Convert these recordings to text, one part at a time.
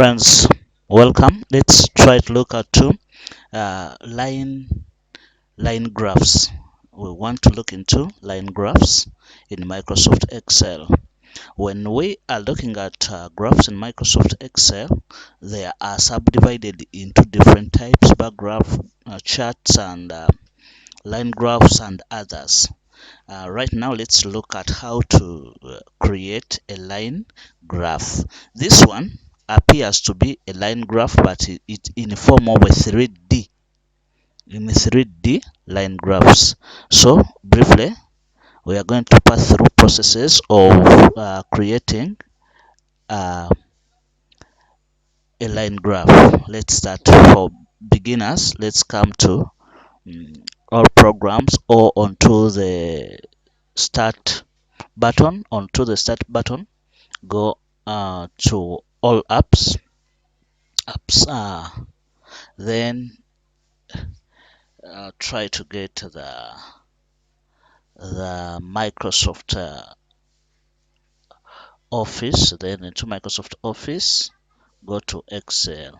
friends, welcome. Let's try to look at two line graphs. We want to look into line graphs in Microsoft Excel. When we are looking at graphs in Microsoft Excel, they are subdivided into different types: bar graph, charts, and line graphs, and others. Right now, let's look at how to create a line graph. This one appears to be a line graph, but it in form of a 3D, in 3D line graphs. So briefly, we are going to pass through processes of creating uh, a line graph. Let's start. For beginners, let's come to all programs or onto the start button. Onto the start button, go to all apps, then try to get the Microsoft Office. Then into Microsoft Office, go to Excel.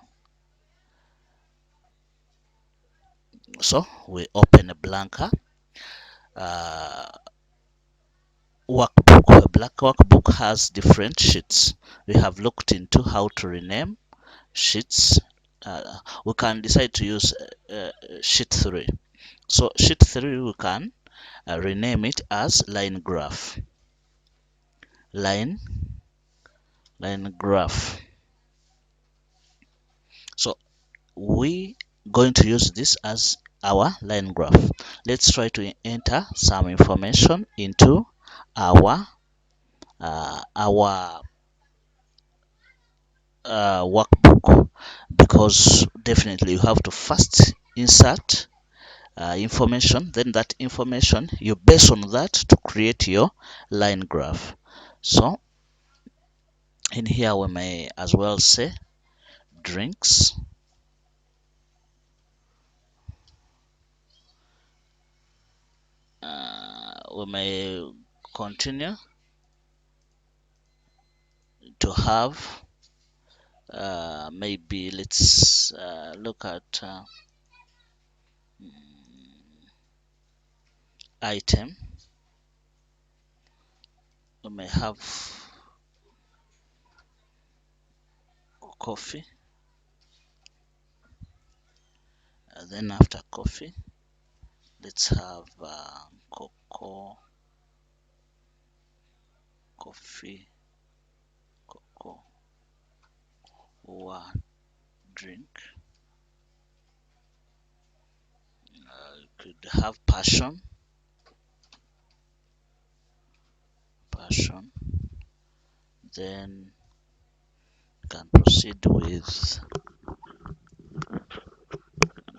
So we open a blanker workbook. A black workbook has different sheets. We have looked into how to rename sheets. We can decide to use sheet 3. So sheet 3, we can rename it as line graph. Line graph. So we going to use this as our line graph. Let's try to enter some information into our workbook, because definitely you have to first insert information, then that information you base on that to create your line graph. So in here we may as well say drinks. We may continue to have maybe let's look at item. We may have coffee, then after coffee let's have cocoa, coffee, cocoa, drink. Could have passion, then can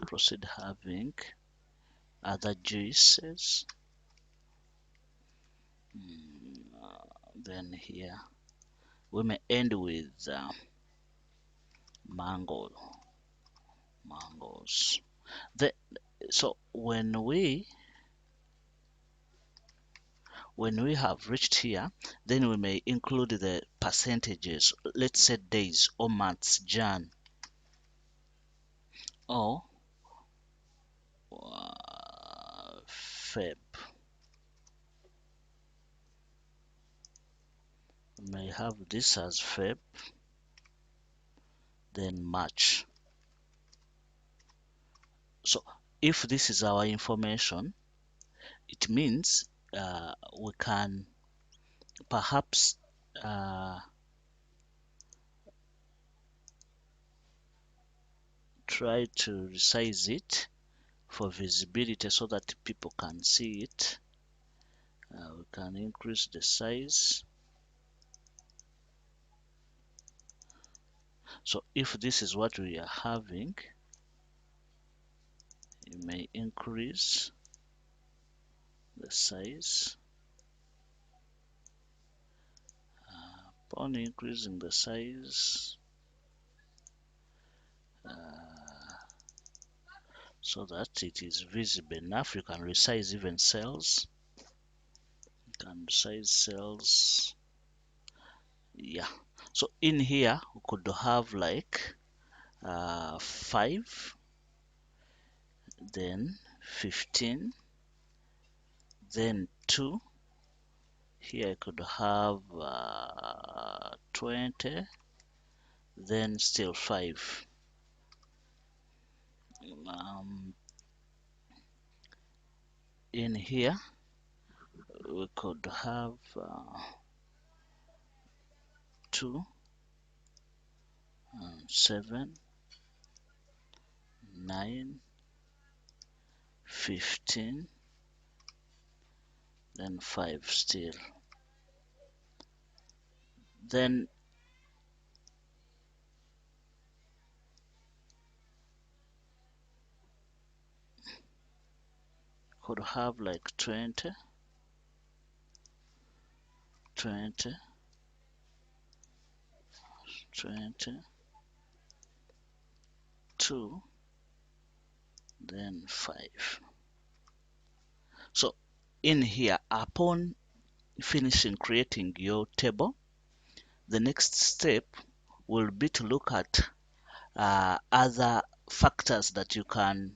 proceed having other juices. Then here we may end with mangoes. So when we have reached here, then we may include the percentages. Let's say days or months: Jan or Feb. We may have this as Feb, then March. So if this is our information, it means we can perhaps try to resize it for visibility so that people can see it. We can increase the size. So if this is what we are having, you may increase the size. Upon increasing the size, so that it is visible enough, you can resize even cells. You can resize cells. Yeah. So in here we could have like 5, then 15, then 2. Here I could have 20, then still 5. Um, in here we could have 2, 7, 9, 15, then 5 still. Then could have like 20, 20, 20, 2, then 5. So in here, upon finishing creating your table, the next step will be to look at other factors that you can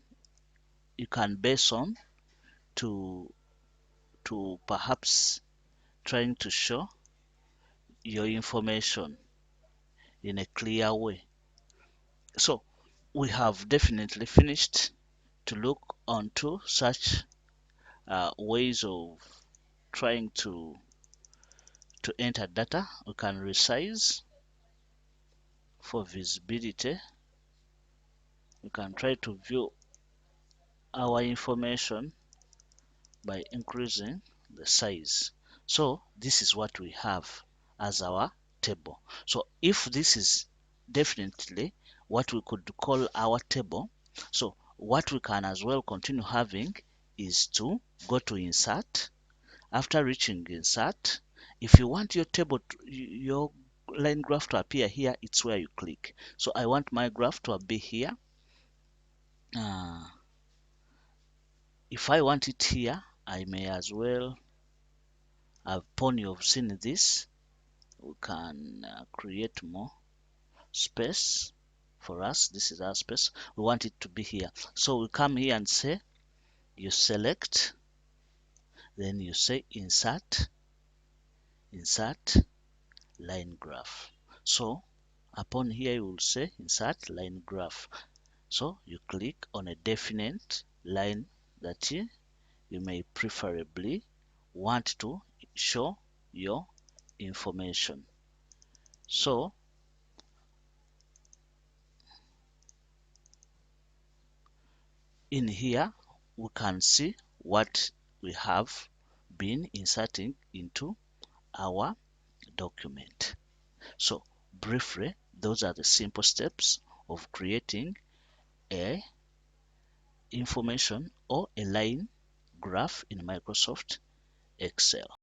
base on to perhaps trying to show your information in a clear way. So we have definitely finished to look onto such ways of trying to enter data. We can resize for visibility. We can try to view our information by increasing the size. So this is what we have as our table. So if this is definitely what we could call our table, so what we can as well continue having is to go to insert. After reaching insert, if you want your table your line graph to appear here, it's where you click. So I want my graph to be here. If I want it here, I may as well, upon you've seen this, we can create more space for us. This is our space. We want it to be here. So we come here and say, you select, then you say insert, insert line graph. So upon here you will say insert line graph. So you click on a definite line that you may preferably want to show your information. So in here we can see what we have been inserting into our document. So briefly, those are the simple steps of creating a information or a line graph in Microsoft Excel.